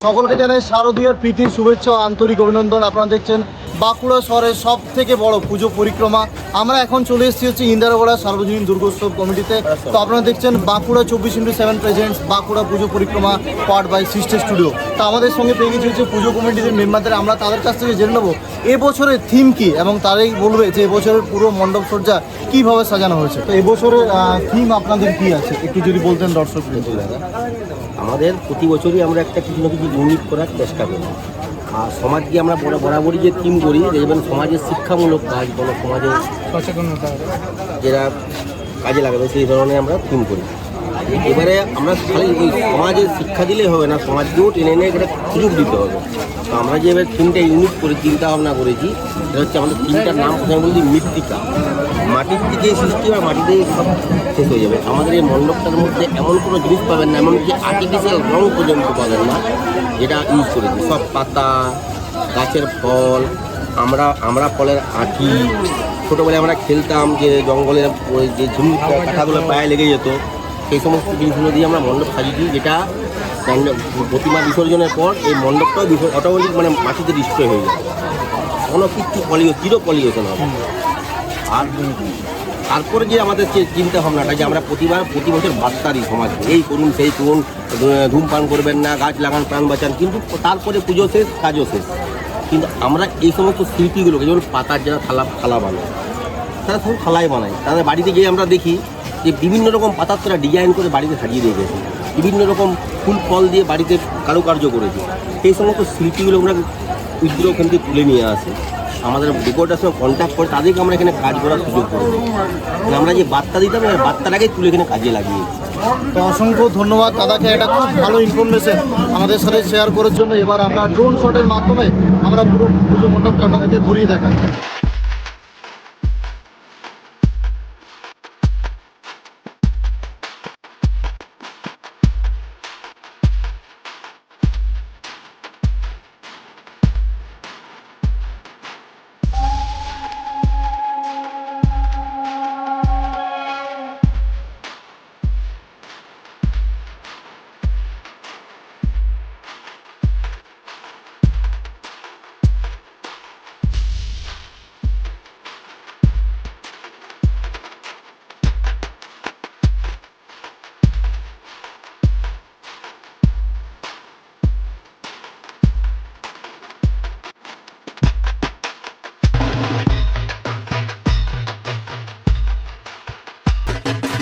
সকলকে জানাই শারদীয়ার প্রীতি শুভেচ্ছা ও আন্তরিক অভিনন্দন। আপনারা দেখছেন বাঁকুড়া শহরের সব থেকে বড় পুজো পরিক্রমা। আমরা এখন চলে এসেছি হচ্ছে ইন্দারগোড়া সার্বজনীন দুর্গোৎসব কমিটিতে। তো আপনারা দেখছেন বাঁকুড়া 24x7 প্রেজেন্টস বাঁকুড়া পুজো পরিক্রমা পার্ট বাই সিস্টার স্টুডিও। তো আমাদের সঙ্গে পেয়ে গেছি হচ্ছে পুজো কমিটির মেম্বারদের। আমরা তাদের কাছ থেকে জেনে নেবো এবছরের থিম কী এবং তারাই বলবে যে এবছরের পুরো মণ্ডপ সজ্জা কীভাবে সাজানো হয়েছে। তো এবছরের থিম আপনাদের কী আছে একটু যদি বলতেন দর্শকদের। আমাদের প্রতি বছরই আমরা একটা কিছু না কিছু ইউনিক করার চেষ্টা করি। আর সমাজকে আমরা বরাবরই যে থিম করি, দেখবেন সমাজের শিক্ষামূলক কাজ, কোনো সমাজের সচেতনতা যেটা কাজে লাগাবে সেই ধরনের আমরা থিম করি। এবারে আমরা খালি ওই সমাজের শিক্ষা দিলেই হবে না, সমাজকেও টেনে এনে একটা সুযোগ দিতে হবে। তো আমরা যে এবার থিমটা ইউনিক করে চিন্তা ভাবনা করেছি, এটা হচ্ছে আমাদের থিমটার নাম প্রথমে বলছি মৃত্তিকা। মাটির দিকেই সৃষ্টি হয়, মাটিতেই সব শেষ হয়ে যাবে। আমাদের এই মণ্ডপটার মধ্যে এমন কোনো জিনিস পাবেন না, এমনকি আর্টিফিশিয়াল রং পর্যন্ত পাবেন না যেটা ইউজ করেছি। সব পাতা, গাছের ফল, আমরা ফলের আঁটি, ছোটোবেলায় আমরা খেলতাম যে জঙ্গলের ওই যে ঝুম কাঁঠাগুলো পায়ে লেগে যেত, সেই সমস্ত জিনিসগুলো দিয়ে আমরা মণ্ডপ সাজিয়েছি। যেটা প্রতিমা বিসর্জনের পর এই মণ্ডপটাও অটোমেটিক মানে মাটিতে ডিস্ট্রয় হয়ে যায়, কোনো কিচ্ছু চির পলিউশন হবে। আর তারপরে যে আমাদের চিন্তা ভাবনাটা যে আমরা প্রতি বছর বার্তা দিই সমাজকে, এই করুন সেই করুন, ধূমপান করবেন না, গাছ লাগান, প্রাণ বাঁচান, কিন্তু তারপরে পুজো শেষ, কাজও শেষ। কিন্তু আমরা এই সমস্ত শিল্পীগুলোকে, যেমন পাতার যারা থালা বানায়, তারা সব থালাই বানায়, তাদের বাড়িতে গিয়ে আমরা দেখি যে বিভিন্ন রকম পাতার তারা ডিজাইন করে বাড়িতে সাজিয়ে দিয়ে গেছে, বিভিন্ন রকম ফুল ফল দিয়ে বাড়িতে কারুকার্য করেছে। সেই সমস্ত শিল্পীগুলো আমরা উইথড্র ওখান থেকে তুলে নিয়ে আসি, আমাদের ডেকোরেটার সঙ্গে কন্ট্যাক্ট করে তাদেরকে আমরা এখানে কাজ করার সুযোগ করে দিই। আমরা যে বার্তা দিতাম, বার্তাটাকে তুলে এখানে কাজে লাগিয়েছি। তো অসংখ্য ধন্যবাদ দাদাকে, একটা খুব ভালো ইনফরমেশন আমাদের সাথে শেয়ার করার জন্য। এবার আমরা ড্রোন শটের মাধ্যমে আমরা পুরো পুজো মণ্ডপটা আপনাদেরকে ঘুরিয়ে দেখাই।